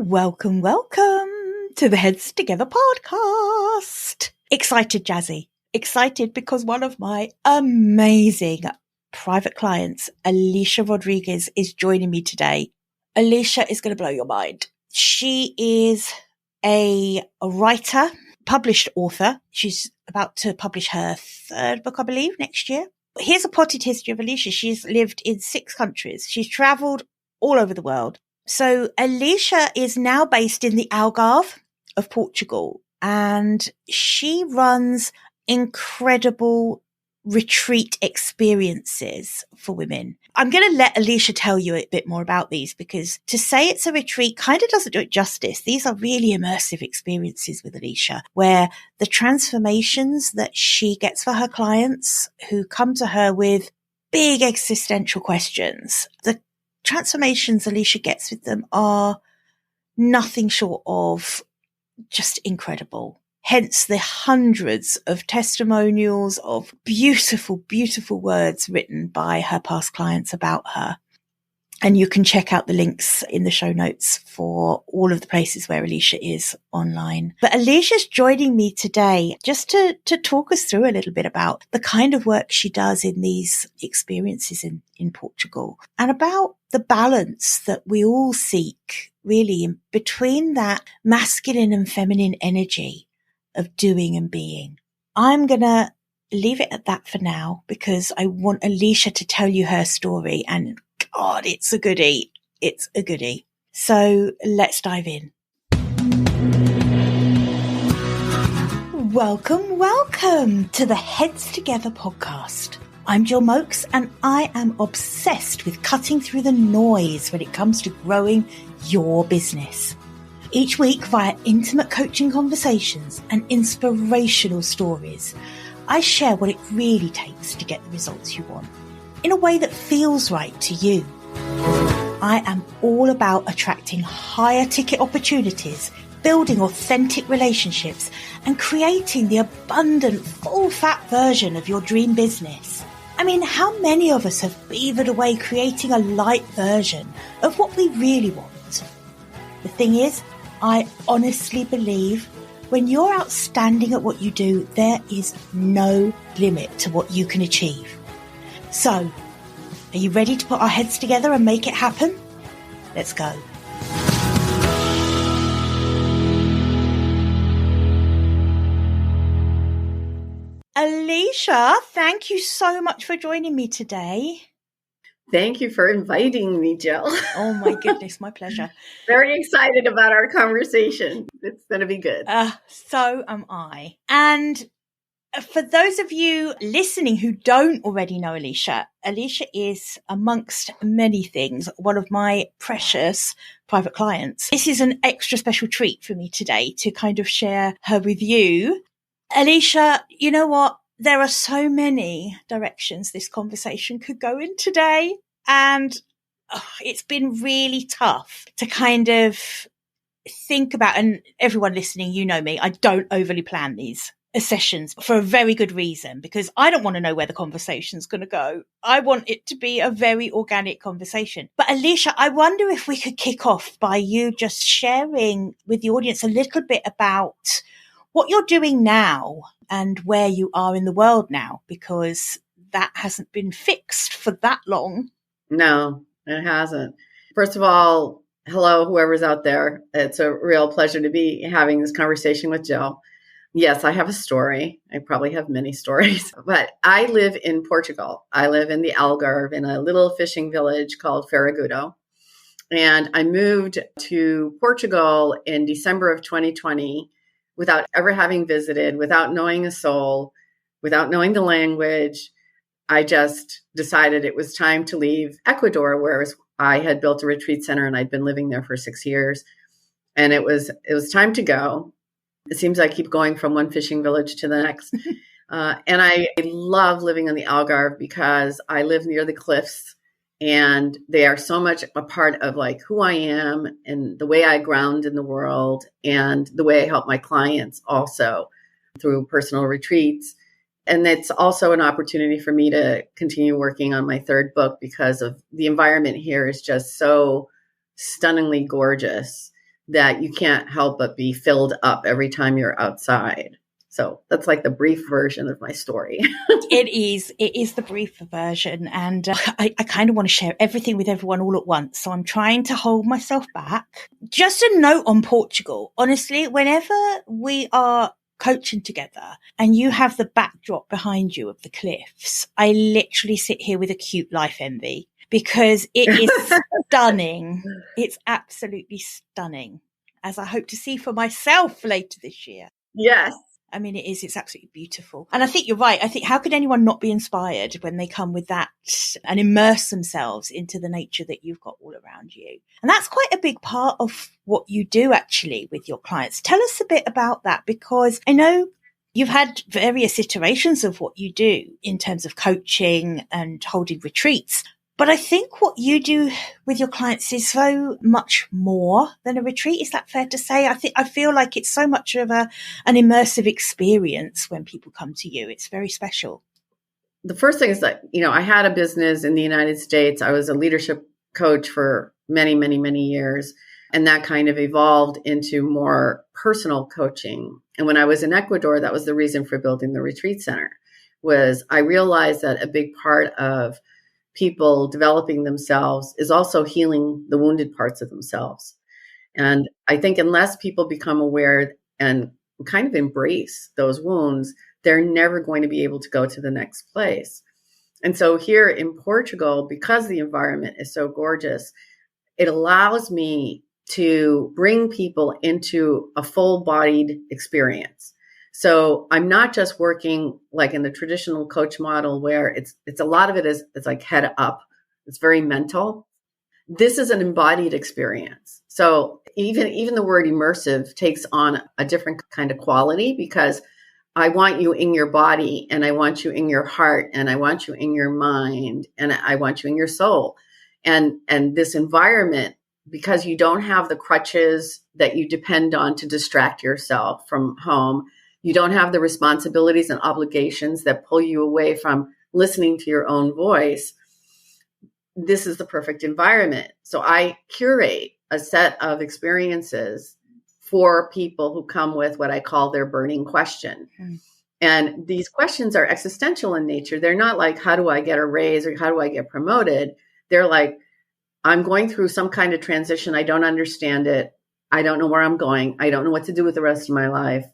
Welcome, welcome to the Heads Together podcast. Excited, Jazzy. Excited because one of my amazing private clients, Alicia Rodriguez, is joining me today. Alicia is going to blow your mind. She is a writer, published author. She's about to publish her third book, I believe, next year. Here's a potted history of Alicia. She's lived in 6 countries. She's traveled all over the world. So Alicia is now based in the Algarve of Portugal, and she runs incredible retreat experiences for women. I'm going to let Alicia tell you a bit more about these, because to say it's a retreat kind of doesn't do it justice. These are really immersive experiences with Alicia, where the transformations that she gets for her clients who come to her with big existential questions, the transformations Alicia gets with them are nothing short of just incredible. Hence the hundreds of testimonials of beautiful, beautiful words written by her past clients about her. And you can check out the links in the show notes for all of the places where Alicia is online. But Alicia's joining me today just to talk us through a little bit about the kind of work she does in these experiences in Portugal, and about the balance that we all seek really in between that masculine and feminine energy of doing and being. I'm going to leave it at that for now, because I want Alicia to tell you her story, and God, it's a goodie. It's a goodie. So let's dive in. Welcome, welcome to the Heads Together podcast. I'm Jill Mokes, and I am obsessed with cutting through the noise when it comes to growing your business. Each week, via intimate coaching conversations and inspirational stories, I share what it really takes to get the results you want, in a way that feels right to you. I am all about attracting higher ticket opportunities, building authentic relationships, and creating the abundant, full-fat version of your dream business. I mean, how many of us have beavered away creating a light version of what we really want? The thing is, I honestly believe when you're outstanding at what you do, there is no limit to what you can achieve. So, are you ready to put our heads together and make it happen? Let's go. Alicia, thank you so much for joining me today. Thank you for inviting me, Jill. Oh my goodness, my pleasure. Very excited about our conversation. It's going to be good. So am I. And for those of you listening who don't already know Alicia, Alicia is, amongst many things, one of my precious private clients. This is an extra special treat for me today to kind of share her with you. Alicia, you know what? There are so many directions this conversation could go in today. And it's been really tough to kind of think about, and everyone listening, you know me, I don't overly plan these sessions for a very good reason, because I don't want to know where the conversation's going to go. I want it to be a very organic conversation. But Alicia, I wonder if we could kick off by you just sharing with the audience a little bit about what you're doing now and where you are in the world now, because that hasn't been fixed for that long. No, it hasn't. First of all, hello, whoever's out there. It's a real pleasure to be having this conversation with Jill. Yes, I have a story. I probably have many stories, but I live in Portugal. I live in the Algarve in a little fishing village called Faragudo. And I moved to Portugal in December of 2020 without ever having visited, without knowing a soul, without knowing the language. I just decided it was time to leave Ecuador, where I had built a retreat center and I'd been living there for 6 years. And it was time to go. It seems I keep going from one fishing village to the next. And I love living on the Algarve because I live near the cliffs and they are so much a part of like who I am and the way I ground in the world and the way I help my clients also through personal retreats. And it's also an opportunity for me to continue working on my third book because of the environment here is just so stunningly gorgeous that you can't help but be filled up every time you're outside. So that's like the brief version of my story. It is the brief version. And I kind of want to share everything with everyone all at once. So I'm trying to hold myself back. Just a note on Portugal. Honestly, whenever we are coaching together and you have the backdrop behind you of the cliffs, I literally sit here with acute life envy because it is stunning. It's absolutely stunning, as I hope to see for myself later this year. Yes. I mean, it's absolutely beautiful. And I think you're right. I think how could anyone not be inspired when they come with that and immerse themselves into the nature that you've got all around you? And that's quite a big part of what you do actually with your clients. Tell us a bit about that, because I know you've had various iterations of what you do in terms of coaching and holding retreats. But I think what you do with your clients is so much more than a retreat. Is that fair to say? I feel like it's so much of an immersive experience when people come to you. It's very special. The first thing is that, I had a business in the United States. I was a leadership coach for many, many, many years. And that kind of evolved into more personal coaching. And when I was in Ecuador, that was the reason for building the retreat center, was I realized that a big part of people developing themselves is also healing the wounded parts of themselves. And I think unless people become aware and kind of embrace those wounds, they're never going to be able to go to the next place. And so here in Portugal, because the environment is so gorgeous, it allows me to bring people into a full-bodied experience. So I'm not just working like in the traditional coach model where it's a lot of it is it's like head up. It's very mental. This is an embodied experience. So even the word immersive takes on a different kind of quality, because I want you in your body, and I want you in your heart, and I want you in your mind, and I want you in your soul. And this environment, because you don't have the crutches that you depend on to distract yourself from home, you don't have the responsibilities and obligations that pull you away from listening to your own voice. This is the perfect environment. So I curate a set of experiences for people who come with what I call their burning question. Mm. And these questions are existential in nature. They're not like, how do I get a raise or how do I get promoted? They're like, I'm going through some kind of transition. I don't understand it. I don't know where I'm going. I don't know what to do with the rest of my life.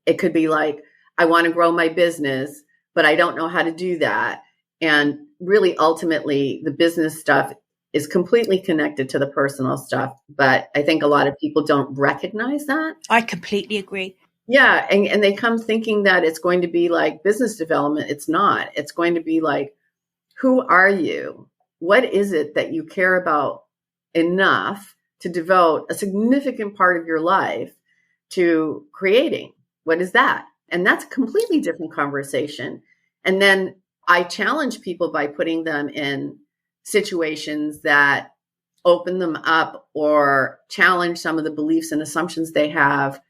It could be like, I want to grow my business, but I don't know how to do that. And really, ultimately, the business stuff is completely connected to the personal stuff. But I think a lot of people don't recognize that. I completely agree. Yeah. And they come thinking that it's going to be like business development. It's not. It's going to be like, who are you? What is it that you care about enough to devote a significant part of your life to creating? What is that? And that's a completely different conversation. And then I challenge people by putting them in situations that open them up or challenge some of the beliefs and assumptions they have.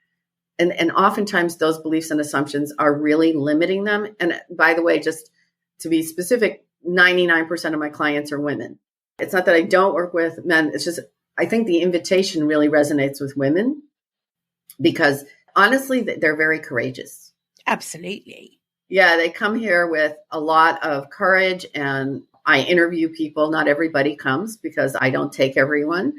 And oftentimes those beliefs and assumptions are really limiting them. And by the way, just to be specific, 99% of my clients are women. It's not that I don't work with men. It's just, I think the invitation really resonates with women because honestly, they're very courageous. Absolutely. Yeah, they come here with a lot of courage, and I interview people. Not everybody comes because I don't take everyone.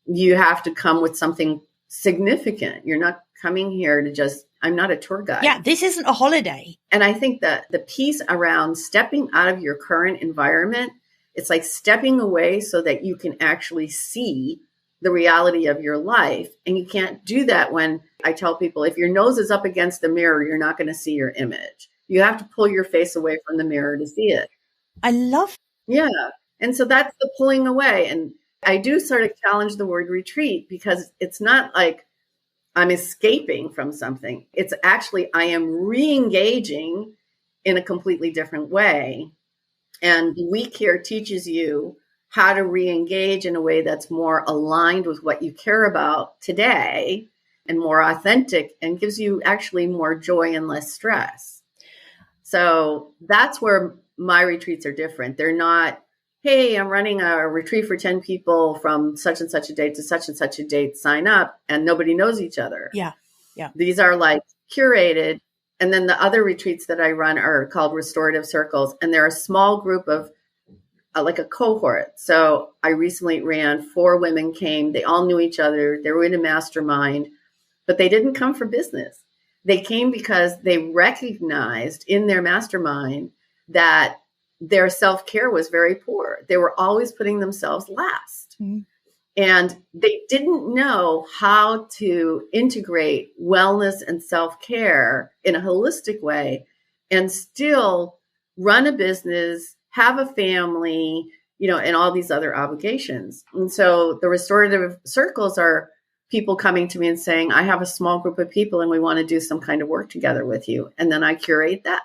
You have to come with something significant. You're not coming here to just, I'm not a tour guide. Yeah, this isn't a holiday. And I think that the piece around stepping out of your current environment, it's like stepping away so that you can actually see the reality of your life. And you can't do that when I tell people, if your nose is up against the mirror, you're not going to see your image. You have to pull your face away from the mirror to see it. I love. Yeah. And so that's the pulling away. And I do sort of challenge the word retreat because it's not like I'm escaping from something. It's actually, I am re-engaging in a completely different way. And the week here teaches you how to re-engage in a way that's more aligned with what you care about today and more authentic and gives you actually more joy and less stress. So that's where my retreats are different. They're not hey, I'm running a retreat for 10 people from such and such a date to such and such a date, sign up, and nobody knows each other. Yeah. Yeah. These are like curated. And then the other retreats that I run are called restorative circles. And they're a small group of like a cohort. So I recently ran 4 women came, they all knew each other. They were in a mastermind, but they didn't come for business. They came because they recognized in their mastermind that their self-care was very poor. They were always putting themselves last. Mm-hmm. And they didn't know how to integrate wellness and self-care in a holistic way and still run a business, have a family, and all these other obligations. And so the restorative circles are people coming to me and saying, I have a small group of people and we want to do some kind of work together with you. And then I curate that.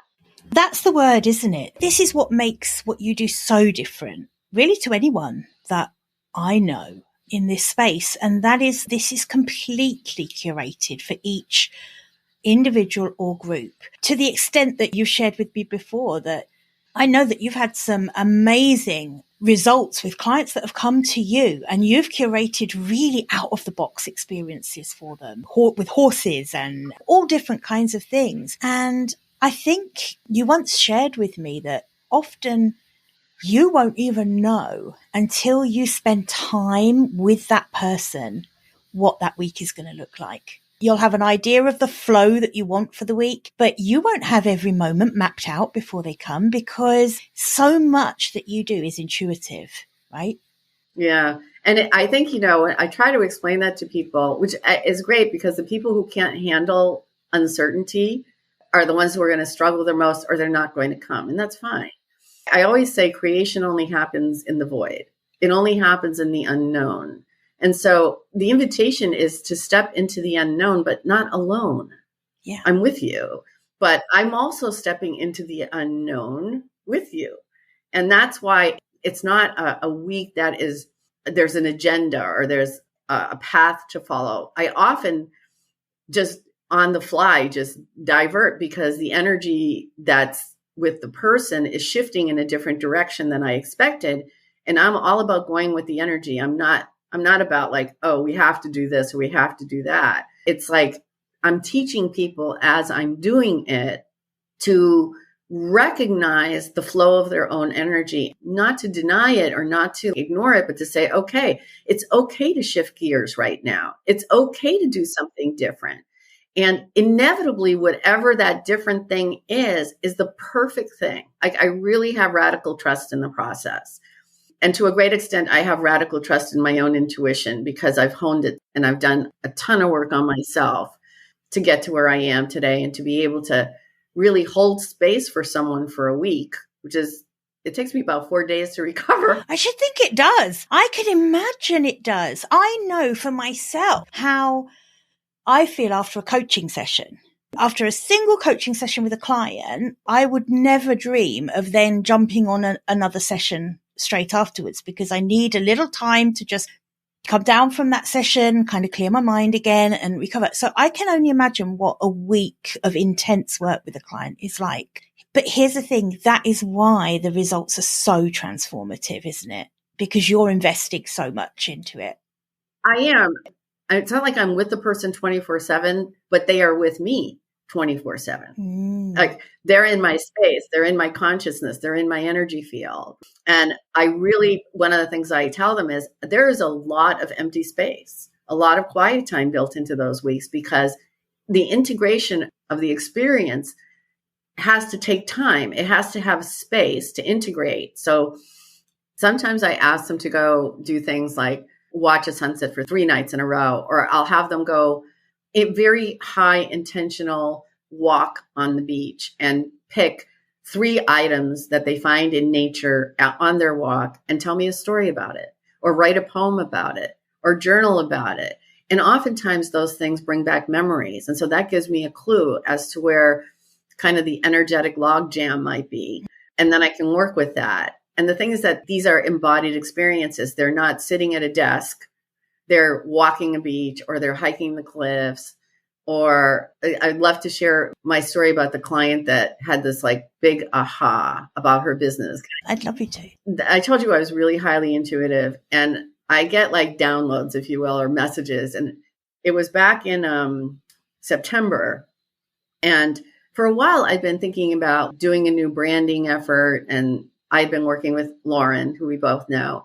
That's the word, isn't it? This is what makes what you do so different, really, to anyone that I know in this space. And that is, this is completely curated for each individual or group, to the extent that you shared with me before that I know that you've had some amazing results with clients that have come to you and you've curated really out of the box experiences for them with horses and all different kinds of things. And I think you once shared with me that often you won't even know until you spend time with that person what that week is going to look like. You'll have an idea of the flow that you want for the week, but you won't have every moment mapped out before they come because so much that you do is intuitive, right? Yeah. And I think, I try to explain that to people, which is great because the people who can't handle uncertainty are the ones who are going to struggle the most or they're not going to come. And that's fine. I always say creation only happens in the void. It only happens in the unknown. And so the invitation is to step into the unknown, but not alone. Yeah. I'm with you, but I'm also stepping into the unknown with you. And that's why it's not a week that is, there's an agenda or there's a path to follow. I often just on the fly, just divert because the energy that's with the person is shifting in a different direction than I expected. And I'm all about going with the energy. I'm not about like, oh, we have to do this or we have to do that. It's like I'm teaching people as I'm doing it to recognize the flow of their own energy, not to deny it or not to ignore it, but to say, okay, it's okay to shift gears right now. It's okay to do something different. And inevitably, whatever that different thing is the perfect thing. Like I really have radical trust in the process. And to a great extent, I have radical trust in my own intuition because I've honed it and I've done a ton of work on myself to get to where I am today and to be able to really hold space for someone for a week, it takes me about 4 days to recover. I should think it does. I can imagine it does. I know for myself how I feel after a coaching session. After a single coaching session with a client, I would never dream of then jumping on another session straight afterwards because I need a little time to just come down from that session, kind of clear my mind again and recover. So I can only imagine what a week of intense work with a client is like. But here's the thing, that is why the results are so transformative, isn't it? Because you're investing so much into it. I am. It's not like I'm with the person 24/7, but they are with me 24/7. Like they're in my space, they're in my consciousness, they're in my energy field. And one of the things I tell them is there is a lot of empty space, a lot of quiet time built into those weeks because the integration of the experience has to take time. It has to have space to integrate. So sometimes I ask them to go do things like watch a sunset for 3 nights in a row, or I'll have them go a very high intentional walk on the beach and pick 3 items that they find in nature on their walk and tell me a story about it, or write a poem about it, or journal about it. And oftentimes those things bring back memories. And so that gives me a clue as to where kind of the energetic log jam might be. And then I can work with that. And the thing is that these are embodied experiences. They're not sitting at a desk. They're walking a beach or they're hiking the cliffs Or I'd love to share my story about the client that had this like big aha about her business. I'd love you to. I told you I was really highly intuitive, and I get like downloads, if you will, or messages. And it was back in September. And for a while, I'd been thinking about doing a new branding effort. And I'd been working with Lauren, who we both know.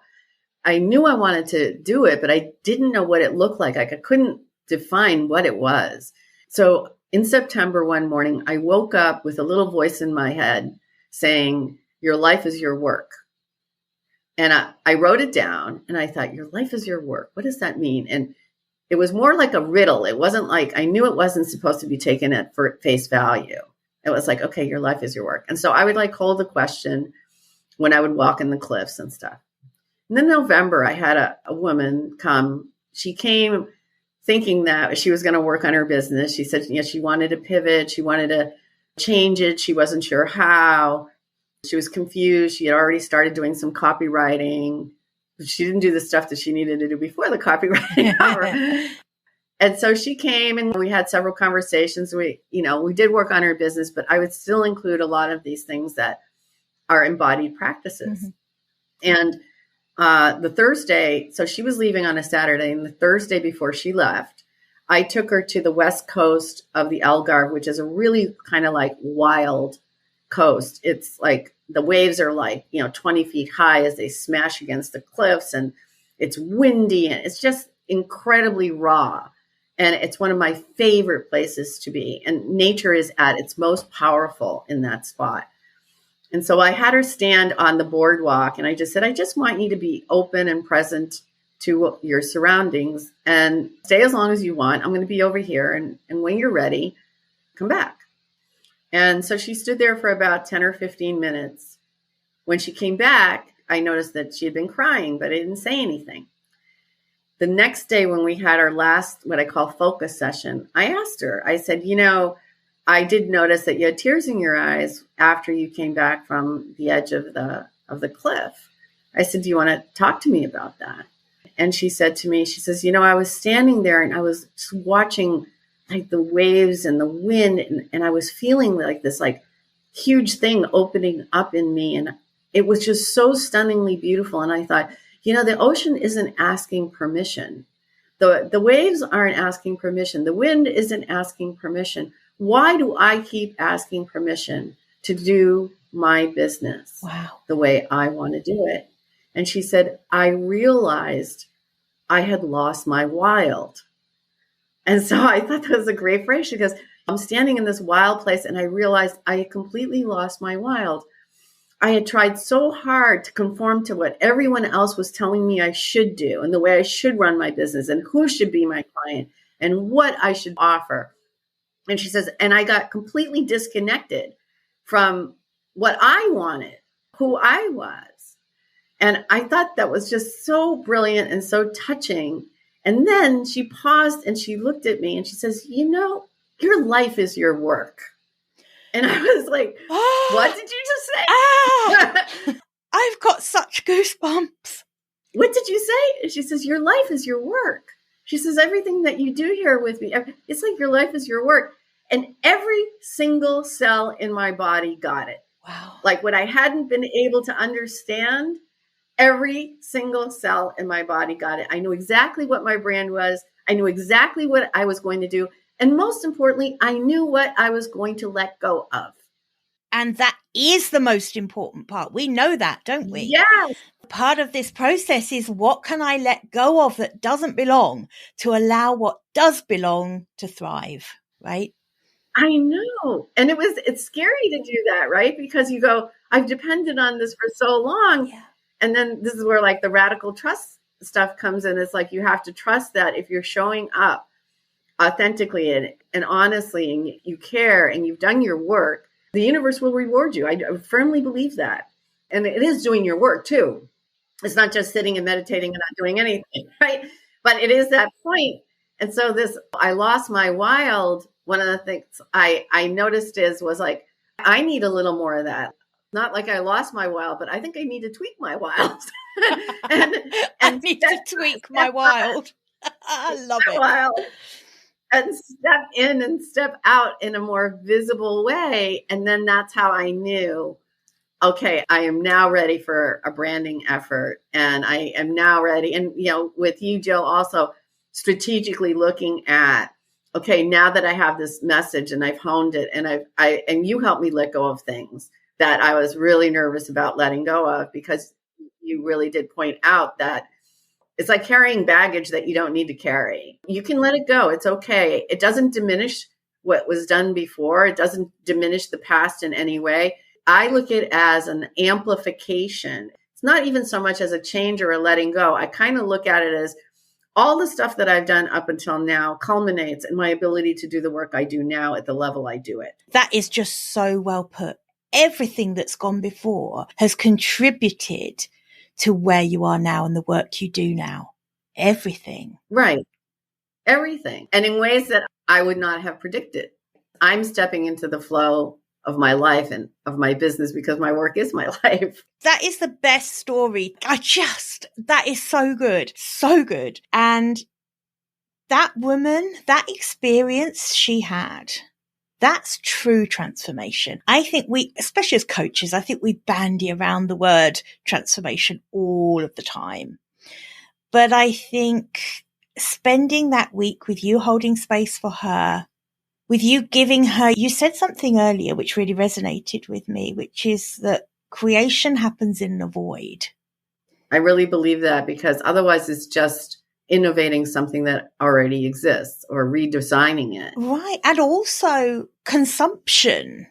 I knew I wanted to do it, but I didn't know what it looked like. I couldn't define what it was. So in September, one morning, I woke up with a little voice in my head saying, your life is your work. And I wrote it down and I thought, your life is your work. What does that mean? And it was more like a riddle. It wasn't like, I knew it wasn't supposed to be taken at face value. It was like, okay, your life is your work. And so I would like hold the question when I would walk in the cliffs and stuff. And then November, I had a woman come. She came thinking that she was going to work on her business. She said, she wanted to pivot. She wanted to change it. She wasn't sure how. She was confused. She had already started doing some copywriting. She didn't do the stuff that she needed to do before the copywriting hour. And so she came and we had several conversations. We did work on her business, but I would still include a lot of these things that are embodied practices. And the Thursday, so she was leaving on a Saturday, and the Thursday before she left, I took her to the west coast of the Algarve, which is a really kind of like wild coast. It's like the waves are like, 20 feet high as they smash against the cliffs, and it's windy and it's just incredibly raw. And it's one of my favorite places to be. And nature is at its most powerful in that spot. And so I had her stand on the boardwalk and I just said, I just want you to be open and present to your surroundings and stay as long as you want. I'm going to be over here. And when you're ready, come back. And so she stood there for about 10 or 15 minutes. When she came back, I noticed that she had been crying, but I didn't say anything. The next day when we had our last, what I call focus session, I asked her, I said, I did notice that you had tears in your eyes after you came back from the edge of the cliff. I said, do you want to talk to me about that? And she said to me, she says, I was standing there and I was just watching like the waves and the wind. And I was feeling like this like huge thing opening up in me. And it was just so stunningly beautiful. And I thought, the ocean isn't asking permission. The waves aren't asking permission. The wind isn't asking permission. Why do I keep asking permission to do my business the way I want to do it? And she said, I realized I had lost my wild. And so I thought that was a great phrase. She goes, I'm standing in this wild place and I realized I had completely lost my wild. I had tried so hard to conform to what everyone else was telling me I should do and the way I should run my business and who should be my client and what I should offer. And she says, and I got completely disconnected from what I wanted, who I was. And I thought that was just so brilliant and so touching. And then she paused and she looked at me and she says, your life is your work. And I was like, what did you just say? I've got such goosebumps. What did you say? And she says, your life is your work. She says, everything that you do here with me, it's like your life is your work. And every single cell in my body got it. Wow. Like what I hadn't been able to understand, every single cell in my body got it. I knew exactly what my brand was. I knew exactly what I was going to do. And most importantly, I knew what I was going to let go of. And that is the most important part. We know that, don't we? Yes. Part of this process is what can I let go of that doesn't belong to allow what does belong to thrive, right? I know. And it's scary to do that, right? Because you go, I've depended on this for so long. Yeah. And then this is where like the radical trust stuff comes in. It's like you have to trust that if you're showing up authentically and honestly, and you care and you've done your work, the universe will reward you. I firmly believe that. And it is doing your work too. It's not just sitting and meditating and not doing anything, right? But it is that point. And so I lost my wild. One of the things I noticed was like, I need a little more of that. Not like I lost my wild, but I think I need to tweak my wild. and I need to tweak my wild. I love it. Wild. and step in and step out in a more visible way. And then that's how I knew, okay, I am now ready for a branding effort. And I am now ready. And, with you, Jill, also strategically looking at, okay, now that I have this message and I've honed it and and you helped me let go of things that I was really nervous about letting go of, because you really did point out that it's like carrying baggage that you don't need to carry. You can let it go. It's okay. It doesn't diminish what was done before. It doesn't diminish the past in any way. I look at it as an amplification. It's not even so much as a change or a letting go. I kind of look at it as all the stuff that I've done up until now culminates in my ability to do the work I do now at the level I do it. That is just so well put. Everything that's gone before has contributed to where you are now and the work you do now. Everything. Right. Everything. And in ways that I would not have predicted. I'm stepping into the flow of my life and of my business because my work is my life. That is the best story. That is so good. So good. And that woman, that experience she had, that's true transformation. I think we, especially as coaches, I think we bandy around the word transformation all of the time. But I think spending that week with you holding space for her, with you giving her, you said something earlier which really resonated with me, which is that creation happens in the void. I really believe that, because otherwise it's just innovating something that already exists or redesigning it. Right. And also consumption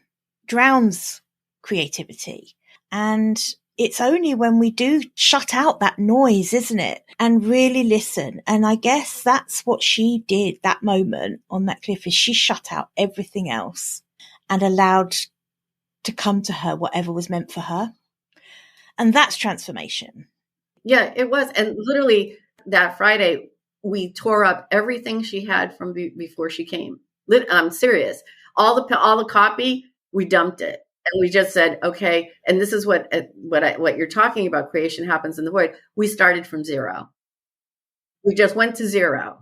drowns creativity. And it's only when we do shut out that noise, isn't it? And really listen. And I guess that's what she did that moment on that cliff, is she shut out everything else and allowed to come to her whatever was meant for her. And that's transformation. Yeah, it was. And literally that Friday, we tore up everything she had from before she came. I'm serious. All the copy, we dumped it. And we just said, okay, and this is what you're talking about, creation happens in the void. We started from zero. We just went to zero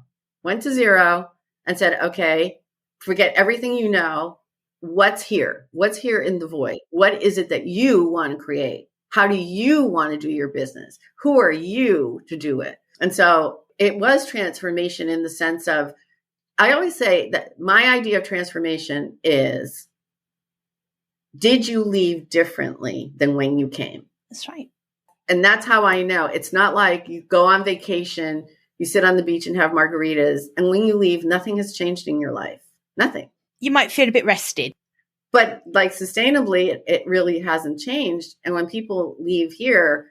and said, okay, forget everything you know. What's here? What's here in the void? What is it that you want to create? How do you want to do your business? Who are you to do it? And so it was transformation in the sense of, I always say that my idea of transformation is, did you leave differently than when you came? That's right. And that's how I know. It's not like you go on vacation, you sit on the beach and have margaritas, and when you leave, nothing has changed in your life. Nothing. You might feel a bit rested. But like sustainably, it really hasn't changed. And when people leave here,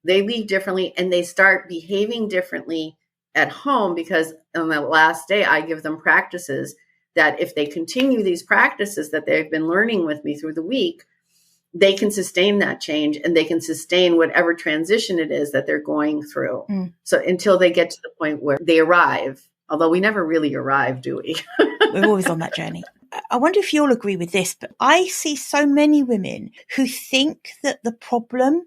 they leave differently and they start behaving differently at home, because on the last day, I give them practices that if they continue these practices that they've been learning with me through the week, they can sustain that change and they can sustain whatever transition it is that they're going through. So until they get to the point where they arrive, although we never really arrive, do we? We're always on that journey. I wonder if you'll agree with this, but I see so many women who think that the problem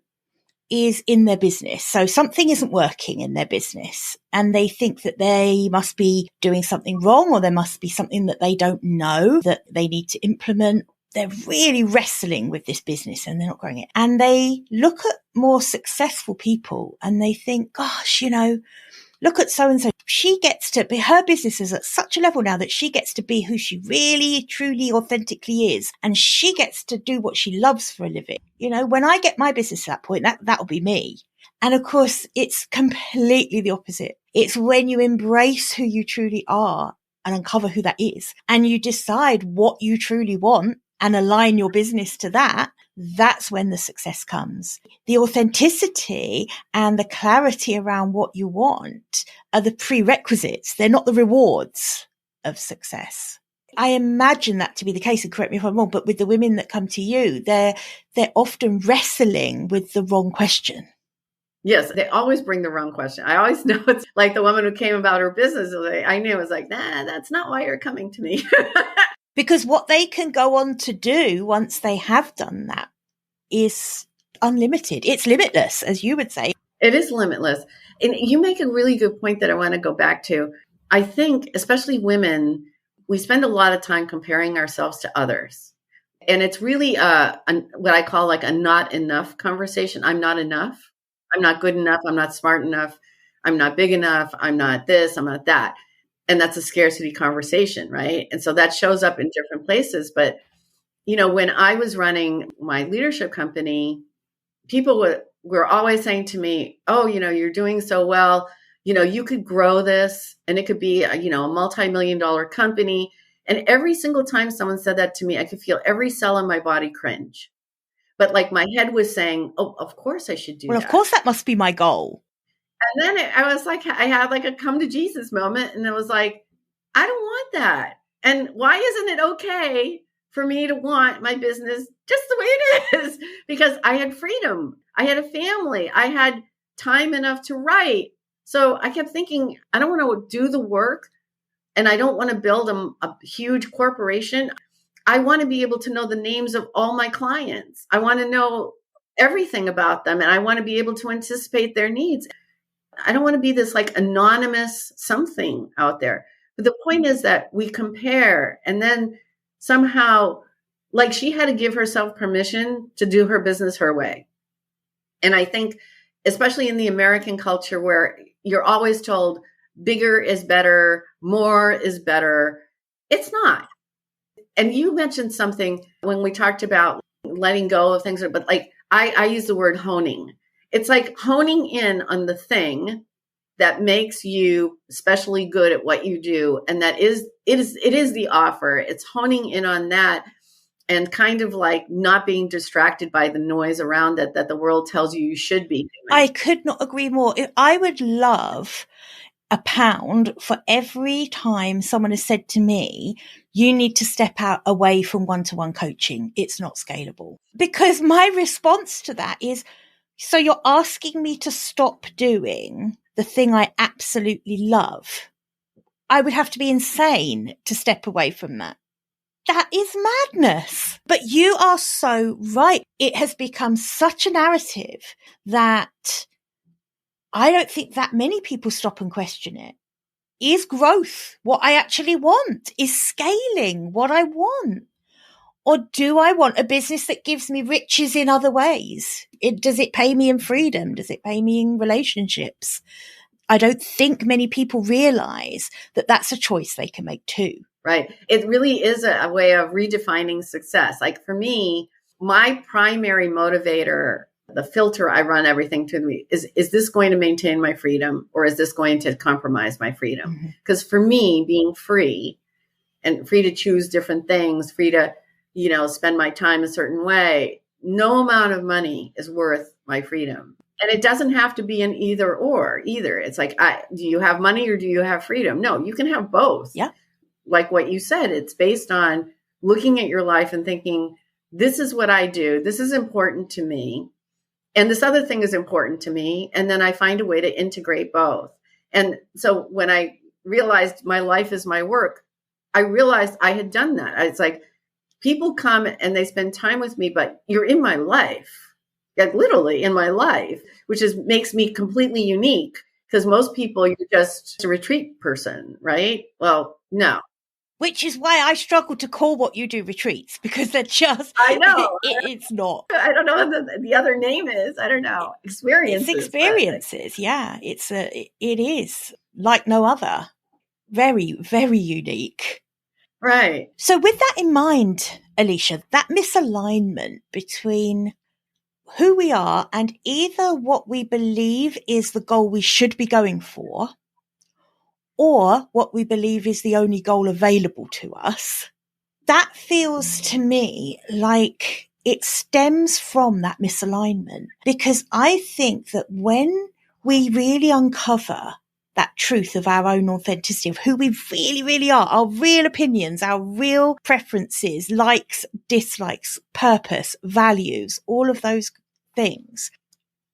is in their business. So something isn't working in their business and they think that they must be doing something wrong, or there must be something that they don't know that they need to implement. They're really wrestling with this business and they're not growing it. And they look at more successful people and they think, gosh, look at so-and-so. She gets to be, her business is at such a level now that she gets to be who she really, truly, authentically is. And she gets to do what she loves for a living. When I get my business at that point, that'll be me. And of course, it's completely the opposite. It's when you embrace who you truly are and uncover who that is, and you decide what you truly want and align your business to that, that's when the success comes. The authenticity and the clarity around what you want are the prerequisites. They're not the rewards of success. I imagine that to be the case, and correct me if I'm wrong, but with the women that come to you, they're often wrestling with the wrong question. Yes, they always bring the wrong question. I always know it's like the woman who came about her business. I knew it was like, nah, that's not why you're coming to me. Because what they can go on to do once they have done that is unlimited. It's limitless, as you would say. It is limitless. And you make a really good point that I want to go back to. I think, especially women, we spend a lot of time comparing ourselves to others. And it's really what I call like a not enough conversation. I'm not enough. I'm not good enough. I'm not smart enough. I'm not big enough. I'm not this. I'm not that. And that's a scarcity conversation, right? And so that shows up in different places. But, when I was running my leadership company, people were always saying to me, oh, you're doing so well. You could grow this and it could be, a multi-million-dollar company. And every single time someone said that to me, I could feel every cell in my body cringe. But like my head was saying, oh, of course I should do that. Well, of course that must be my goal. And then I was like, I had like a come to Jesus moment. And it was like, I don't want that. And why isn't it okay for me to want my business just the way it is? Because I had freedom. I had a family. I had time enough to write. So I kept thinking, I don't want to do the work and I don't want to build a huge corporation. I want to be able to know the names of all my clients. I want to know everything about them and I want to be able to anticipate their needs. I don't want to be this like anonymous something out there. But the point is that we compare and then somehow, like she had to give herself permission to do her business her way. And I think, especially in the American culture where you're always told bigger is better, more is better, it's not. And you mentioned something when we talked about letting go of things, but like I use the word honing. It's like honing in on the thing that makes you especially good at what you do. And that it is the offer. It's honing in on that and kind of like not being distracted by the noise around it that the world tells you should be doing. I could not agree more. I would love £1 for every time someone has said to me, you need to step out away from one-to-one coaching. It's not scalable. Because my response to that is, so you're asking me to stop doing the thing I absolutely love. I would have to be insane to step away from that. That is madness. But you are so right. It has become such a narrative that I don't think that many people stop and question it. Is growth what I actually want? Is scaling what I want? Or do I want a business that gives me riches in other ways? Does it pay me in freedom? Does it pay me in relationships? I don't think many people realize that that's a choice they can make too. Right. It really is a way of redefining success. Like for me, my primary motivator, the filter I run everything through is this going to maintain my freedom or is this going to compromise my freedom? Because for me, being free and free to choose different things, free to, spend my time a certain way, no amount of money is worth my freedom. And it doesn't have to be an either or either. It's like, do you have money or do you have freedom? No, you can have both. Yeah. Like what you said, it's based on looking at your life and thinking, this is what I do. This is important to me. And this other thing is important to me. And then I find a way to integrate both. And so when I realized my life is my work, I realized I had done that. It's like people come and they spend time with me, but you're in my life, like literally in my life, which makes me completely unique because most people, you're just a retreat person, right? Well, no. Which is why I struggle to call what you do retreats because they're just, I know. It's not. I don't know what the other name is. I don't know. Experiences. It's experiences. Yeah. It is like no other. Very, very unique. Right. So with that in mind, Alicia, that misalignment between who we are and either what we believe is the goal we should be going for or what we believe is the only goal available to us, that feels to me like it stems from that misalignment. Because I think that when we really uncover that truth of our own authenticity, of who we really, really are, our real opinions, our real preferences, likes, dislikes, purpose, values, all of those things,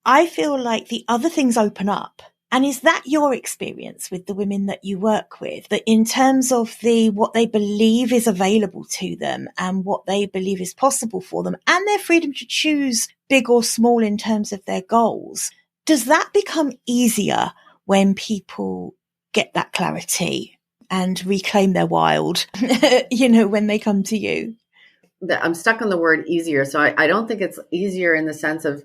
I feel like the other things open up. And is that your experience with the women that you work with, that in terms of what they believe is available to them and what they believe is possible for them and their freedom to choose big or small in terms of their goals, does that become easier when people get that clarity and reclaim their wild, when they come to you? I'm stuck on the word easier. So I don't think it's easier in the sense of,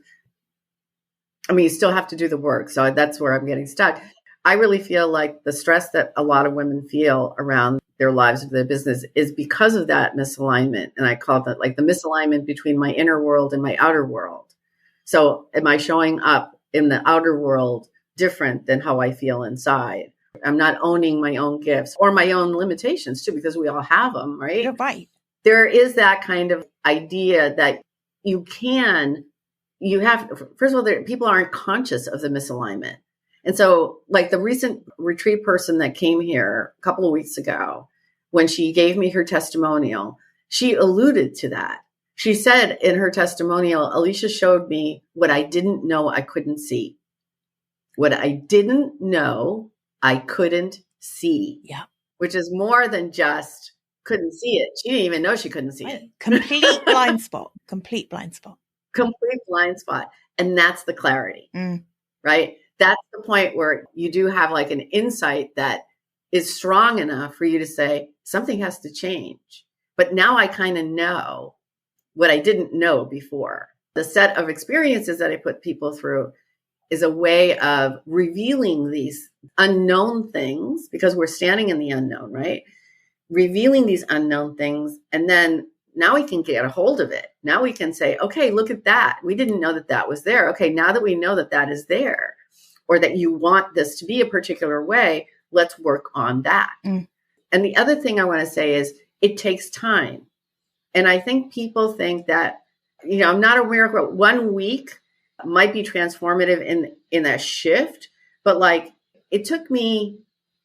you still have to do the work. So that's where I'm getting stuck. I really feel like the stress that a lot of women feel around their lives or their business is because of that misalignment. And I call that like the misalignment between my inner world and my outer world. So am I showing up in the outer world different than how I feel inside? I'm not owning my own gifts or my own limitations too, because we all have them, right? You're right. There is that kind of idea that first of all, people aren't conscious of the misalignment. And so like the recent retreat person that came here a couple of weeks ago, when she gave me her testimonial, she alluded to that. She said in her testimonial, Alicia showed me what I didn't know I couldn't see. What I didn't know I couldn't see. Yeah. Which is more than just couldn't see it. She didn't even know she couldn't see it. Complete blind spot. Complete blind spot. Complete blind spot. And that's the clarity, right? That's the point where you do have like an insight that is strong enough for you to say, something has to change. But now I kind of know what I didn't know before. The set of experiences that I put people through is a way of revealing these unknown things, because we're standing in the unknown, right? Revealing these unknown things. And then now we can get a hold of it. Now we can say, okay, look at that. We didn't know that that was there. Okay, now that we know that that is there, or that you want this to be a particular way, let's work on that. And the other thing I want to say is it takes time. And I think people think that, I'm not aware of what 1 week might be transformative in that shift, but like it took me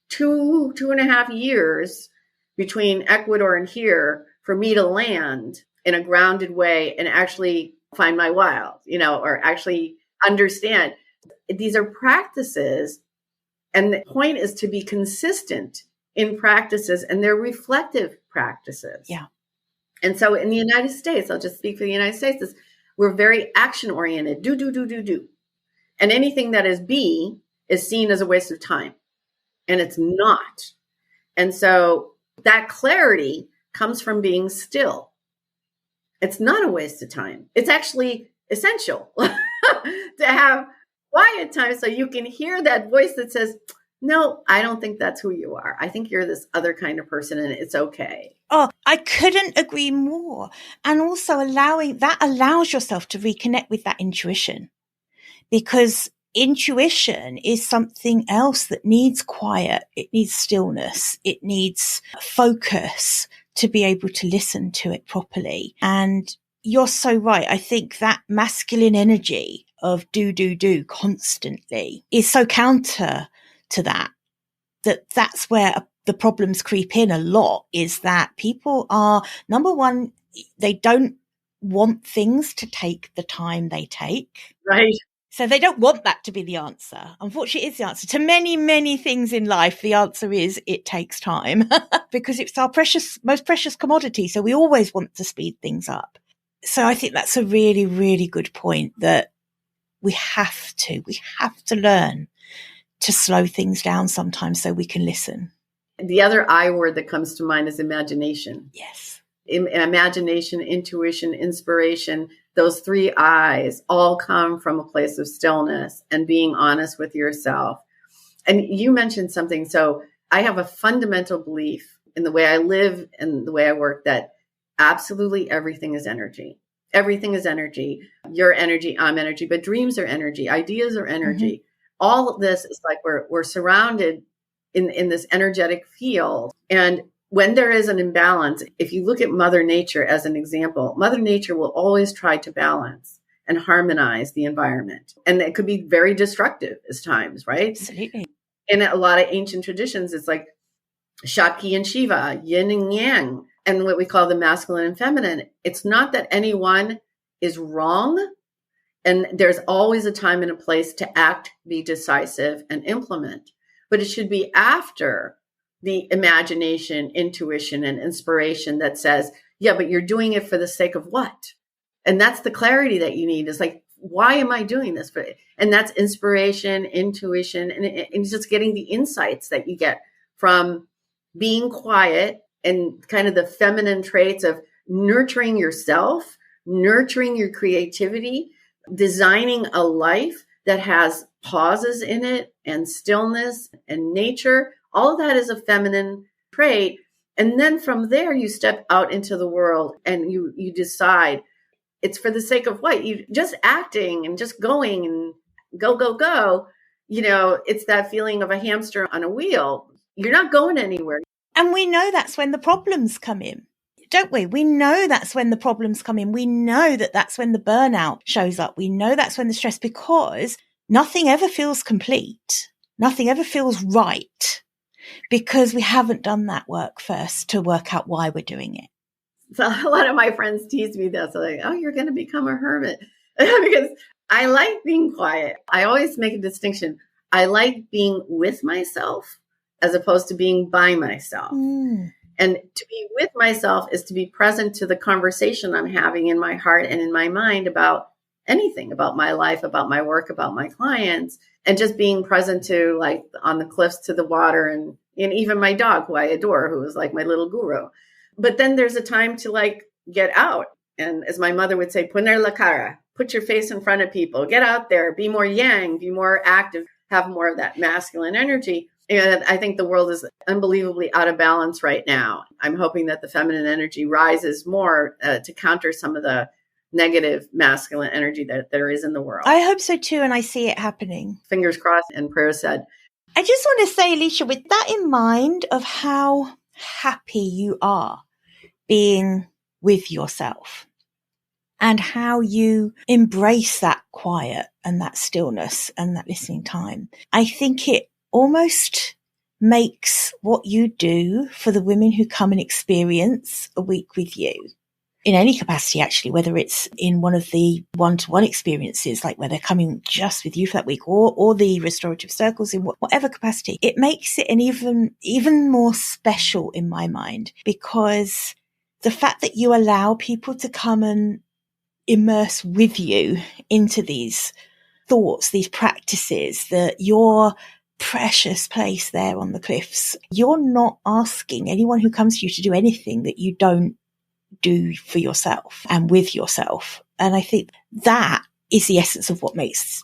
2.5 years between Ecuador and here for me to land in a grounded way and actually find my wild, or actually understand. These are practices, and the point is to be consistent in practices, and they're reflective practices. Yeah. And so in the United States, I'll just speak for the United States, we're very action oriented, do. And anything that is be is seen as a waste of time, and it's not. And so that clarity comes from being still. It's not a waste of time. It's actually essential to have quiet time so you can hear that voice that says, no, I don't think that's who you are. I think you're this other kind of person, and it's okay. Oh, I couldn't agree more. And also allows yourself to reconnect with that intuition, because intuition is something else that needs quiet. It needs stillness. It needs focus to be able to listen to it properly. And you're so right. I think that masculine energy of do constantly is so counter to that's where the problems creep in a lot, is that people are, number one, they don't want things to take the time they take. Right. So they don't want that to be the answer. Unfortunately, it's the answer to many, many things in life. The answer is it takes time because it's our most precious commodity. So we always want to speed things up. So I think that's a really, really good point, that we have to learn to slow things down sometimes so we can listen. The other I word that comes to mind is imagination. Yes. Imagination, intuition, inspiration, those 3 I's all come from a place of stillness and being honest with yourself. And you mentioned something. So I have a fundamental belief in the way I live and the way I work that absolutely everything is energy. Everything is energy. You're energy, I'm energy, but dreams are energy. Ideas are energy. Mm-hmm. All of this is like we're surrounded in this energetic field. And when there is an imbalance, if you look at Mother Nature as an example, Mother Nature will always try to balance and harmonize the environment. And it could be very destructive at times, right? Absolutely. In a lot of ancient traditions, it's like Shakti and Shiva, yin and yang, and what we call the masculine and feminine. It's not that anyone is wrong. And there's always a time and a place to act, be decisive, and implement. But it should be after the imagination, intuition, and inspiration that says, yeah, but you're doing it for the sake of what? And that's the clarity that you need. It's like, why am I doing this? And that's inspiration, intuition, and just getting the insights that you get from being quiet and kind of the feminine traits of nurturing yourself, nurturing your creativity, designing a life that has pauses in it and stillness and nature. All of that is a feminine trait. And then from there, you step out into the world and you decide it's for the sake of what? You just acting and just going and go, go, go. It's that feeling of a hamster on a wheel. You're not going anywhere. And we know that's when the problems come in, don't we? We know that's when the problems come in. We know that that's when the burnout shows up. We know that's when the stress, because nothing ever feels complete. Nothing ever feels right, because we haven't done that work first to work out why we're doing it. So a lot of my friends tease me this. They're like, oh, you're going to become a hermit. Because I like being quiet. I always make a distinction. I like being with myself as opposed to being by myself. And to be with myself is to be present to the conversation I'm having in my heart and in my mind about anything, about my life, about my work, about my clients, and just being present to, like, on the cliffs, to the water, and even my dog, who I adore, who is like my little guru. But then there's a time to, like, get out. And as my mother would say, poner la cara, put your face in front of people, get out there, be more yang, be more active, have more of that masculine energy. And I think the world is unbelievably out of balance right now. I'm hoping that the feminine energy rises more to counter some of the negative masculine energy that there is in the world. I hope so too, and I see it happening. Fingers crossed and prayers said. I just want to say, Alicia, with that in mind of how happy you are being with yourself and how you embrace that quiet and that stillness and that listening time, I think it almost makes what you do for the women who come and experience a week with you, in any capacity, actually, whether it's in one of the one-to-one experiences, like where they're coming just with you for that week, or the restorative circles, in whatever capacity, it makes it an even more special in my mind, because the fact that you allow people to come and immerse with you into these thoughts, these practices, that your precious place there on the cliffs, you're not asking anyone who comes to you to do anything that you don't do for yourself and with yourself. And I think that is the essence of what makes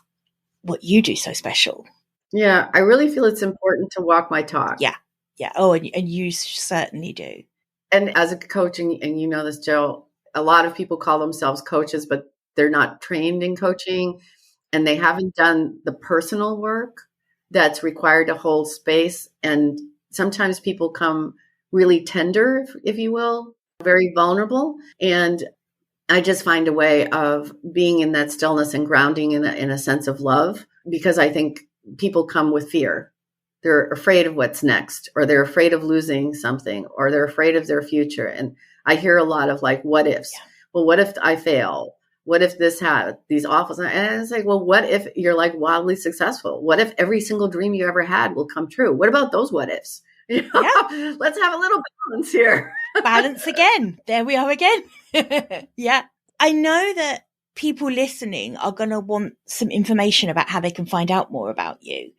what you do so special. Yeah, I really feel it's important to walk my talk. Yeah. Oh, and you certainly do. And as a coach, and you know this, Joe, a lot of people call themselves coaches, but they're not trained in coaching, and they haven't done the personal work that's required to hold space. And sometimes people come really tender, if you will, very vulnerable. And I just find a way of being in that stillness and grounding in a sense of love, because I think people come with fear. They're afraid of what's next, or they're afraid of losing something, or they're afraid of their future. And I hear a lot of, like, what ifs. Yeah. Well, what if I fail? What if this had these awful? And it's like, well, what if you're, like, wildly successful? What if every single dream you ever had will come true? What about those what ifs? Yeah. Let's have a little balance here. Balance again. There we are again. Yeah. I know that people listening are going to want some information about how they can find out more about you,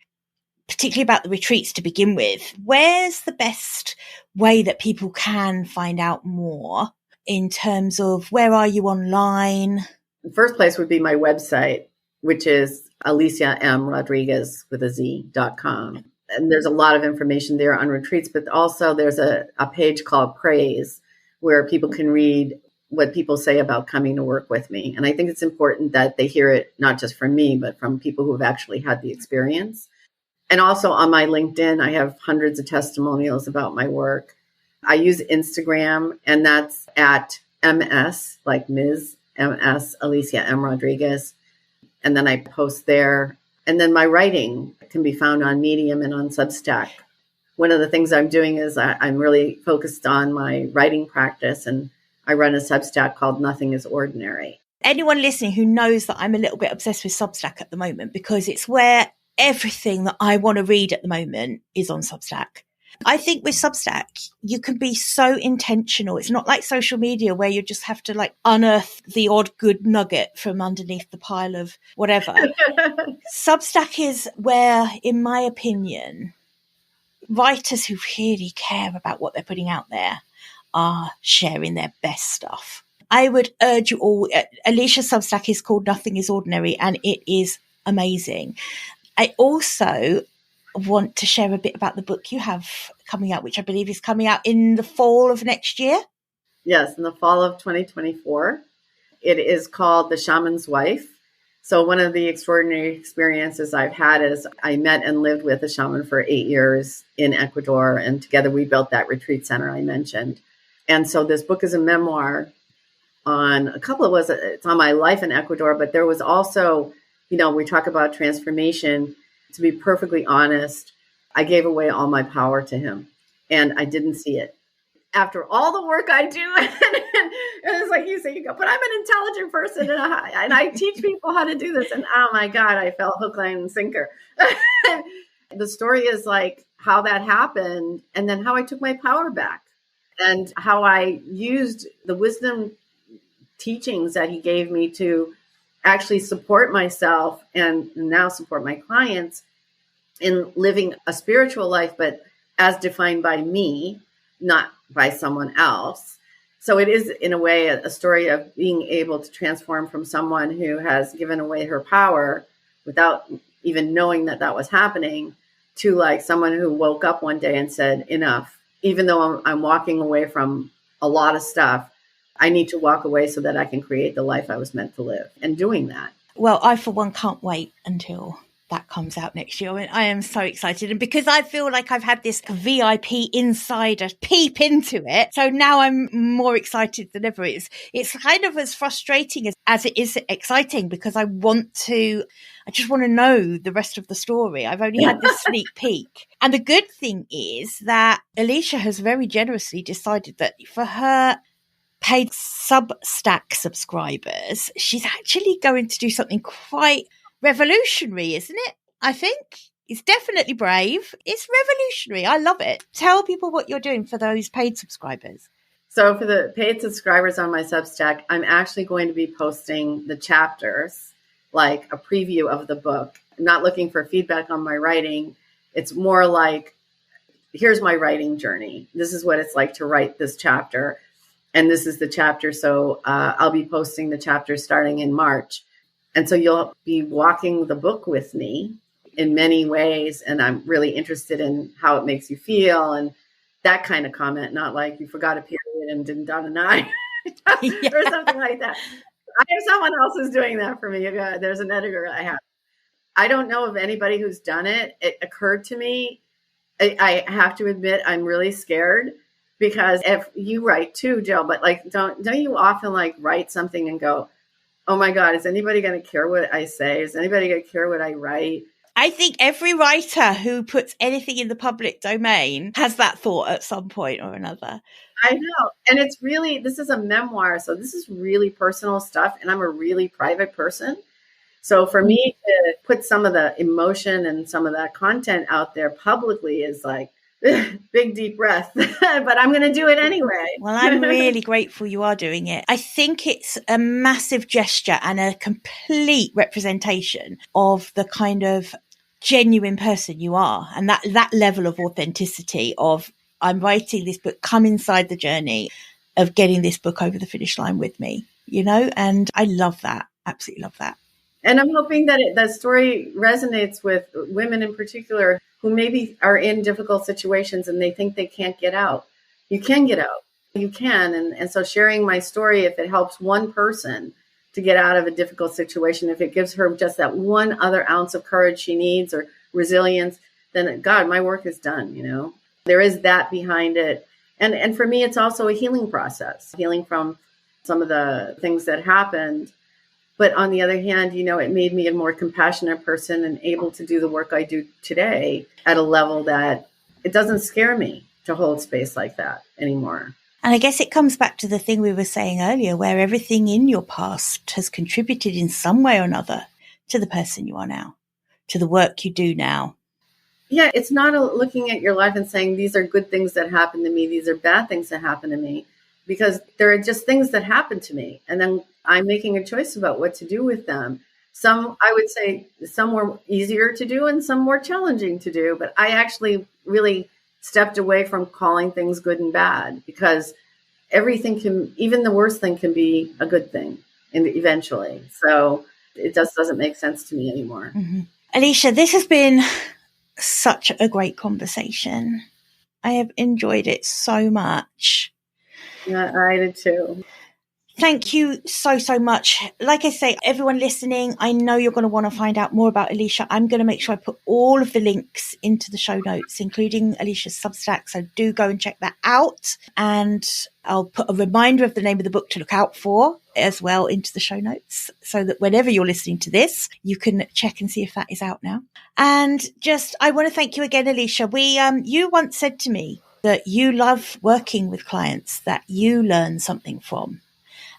particularly about the retreats to begin with. Where's the best way that people can find out more in terms of where are you online? The first place would be my website, which is Alicia M. Rodriguez with a Z.com. And there's a lot of information there on retreats, but also there's a page called Praise, where people can read what people say about coming to work with me. And I think it's important that they hear it not just from me, but from people who have actually had the experience. And also on my LinkedIn, I have hundreds of testimonials about my work. I use Instagram, and that's at MS, like Ms. MS, Alicia M. Rodriguez. And then I post there. And then my writing can be found on Medium and on Substack. One of the things I'm doing is I'm really focused on my writing practice, and I run a Substack called Nothing is Ordinary. Anyone listening who knows that I'm a little bit obsessed with Substack at the moment, because it's where everything that I want to read at the moment is on Substack. I think with Substack, you can be so intentional. It's not like social media where you just have to like unearth the odd good nugget from underneath the pile of whatever. Substack is where, in my opinion, writers who really care about what they're putting out there are sharing their best stuff. I would urge you all, Alicia's Substack is called Nothing is Ordinary, and it is amazing. I also want to share a bit about the book you have coming out, which I believe is coming out in the fall of next year. Yes, in the fall of 2024. It is called The Shaman's Wife. So one of the extraordinary experiences I've had is I met and lived with a shaman for 8 years in Ecuador, and together we built that retreat center I mentioned. And so this book is a memoir on it's on my life in Ecuador, but there was also, we talk about transformation. To be perfectly honest, I gave away all my power to him, and I didn't see it. After all the work I do, and it's like you say, you go, but I'm an intelligent person, and I teach people how to do this. And oh my God, I fell hook, line, and sinker. The story is like how that happened, and then how I took my power back, and how I used the wisdom teachings that he gave me to actually support myself and now support my clients in living a spiritual life, but as defined by me, not by someone else. So it is, in a way, a story of being able to transform from someone who has given away her power without even knowing that that was happening, to like someone who woke up one day and said, enough. Even though I'm walking away from a lot of stuff, I need to walk away so that I can create the life I was meant to live, and doing that. Well, I, for one, can't wait until that comes out next year. I mean, I am so excited. And because I feel like I've had this VIP insider peep into it, so now I'm more excited than ever. It's kind of as frustrating as it is exciting, because I just want to know the rest of the story. I've only had this sneak peek. And the good thing is that Alicia has very generously decided that for her paid Substack subscribers, she's actually going to do something quite revolutionary, isn't it? I think it's definitely brave. It's revolutionary. I love it. Tell people what you're doing for those paid subscribers. So for the paid subscribers on my Substack, I'm actually going to be posting the chapters, like a preview of the book. I'm not looking for feedback on my writing. It's more like, here's my writing journey. This is what it's like to write this chapter. And this is the chapter. So I'll be posting the chapter starting in March. And so you'll be walking the book with me in many ways. And I'm really interested in how it makes you feel, and that kind of comment, not like you forgot a period and didn't dot an I or something like that. I have someone else who's doing that for me. There's an editor I have. I don't know of anybody who's done it. It occurred to me. I have to admit, I'm really scared. Because if you write too, Jill, but like, don't you often like write something and go, oh my God, is anybody going to care what I say? Is anybody going to care what I write? I think every writer who puts anything in the public domain has that thought at some point or another. I know. And it's really, this is a memoir. So this is really personal stuff. And I'm a really private person. So for me to put some of the emotion and some of that content out there publicly is like, big deep breath, but I'm going to do it anyway. Well, I'm really grateful you are doing it. I think it's a massive gesture and a complete representation of the kind of genuine person you are, and that level of authenticity of, I'm writing this book, come inside the journey of getting this book over the finish line with me, and I love that. Absolutely love that. And I'm hoping that that story resonates with women in particular who maybe are in difficult situations and they think they can't get out. You can get out. You can. And so sharing my story, if it helps one person to get out of a difficult situation, if it gives her just that one other ounce of courage she needs or resilience, then God, my work is done. There is that behind it. And for me, it's also a healing process, healing from some of the things that happened. But on the other hand, it made me a more compassionate person and able to do the work I do today at a level that it doesn't scare me to hold space like that anymore. And I guess it comes back to the thing we were saying earlier, where everything in your past has contributed in some way or another to the person you are now, to the work you do now. Yeah, it's not looking at your life and saying, these are good things that happen to me, these are bad things that happen to me, because there are just things that happen to me. And then I'm making a choice about what to do with them. Some, I would say, some were easier to do and some more challenging to do. But I actually really stepped away from calling things good and bad, because everything can, even the worst thing can be a good thing eventually. So it just doesn't make sense to me anymore. Mm-hmm. Alicia, this has been such a great conversation. I have enjoyed it so much. Yeah, I did too. Thank you so, so much. Like I say, everyone listening, I know you're going to want to find out more about Alicia. I'm going to make sure I put all of the links into the show notes, including Alicia's Substack. So do go and check that out. And I'll put a reminder of the name of the book to look out for as well into the show notes, so that whenever you're listening to this, you can check and see if that is out now. And just, I want to thank you again, Alicia. You once said to me that you love working with clients that you learn something from.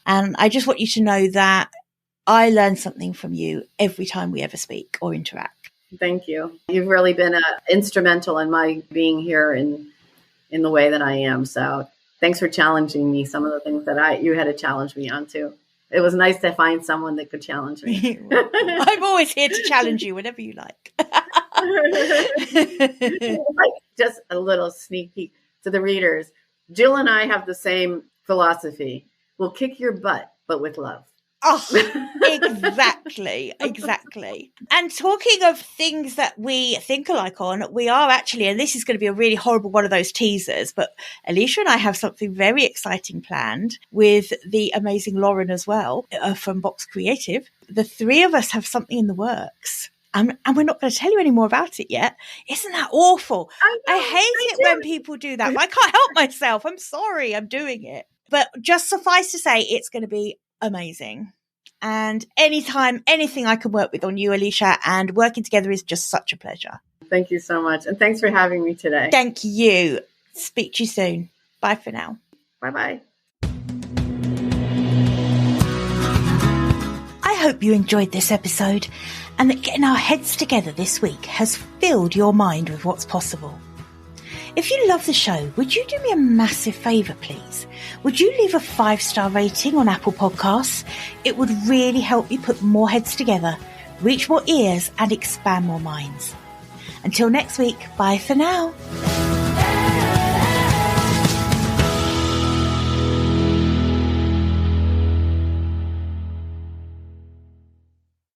And I just want you to know that I learn something from you every time we ever speak or interact. Thank you. You've really been instrumental in my being here in the way that I am. So thanks for challenging me. Some of the things that you had to challenge me on too. It was nice to find someone that could challenge me. I'm always here to challenge you whenever you like. Like, just a little sneak peek to the readers. Jill and I have the same philosophy. We'll kick your butt, but with love. Oh, exactly. And talking of things that we think alike on, we are actually, and this is going to be a really horrible one of those teasers, but Alicia and I have something very exciting planned with the amazing Lauren as well, from Box Creative. The three of us have something in the works. And we're not going to tell you any more about it yet. Isn't that awful? I hate it when people do that. I can't help myself. I'm sorry, I'm doing it. But just suffice to say, it's going to be amazing. And anytime, anything I can work with on you, Alicia, and working together is just such a pleasure. Thank you so much. And thanks for having me today. Thank you. Speak to you soon. Bye for now. Bye-bye. I hope you enjoyed this episode and that getting our heads together this week has filled your mind with what's possible. If you love the show, would you do me a massive favour, please? Would you leave a 5-star rating on Apple Podcasts? It would really help me put more heads together, reach more ears and expand more minds. Until next week, bye for now.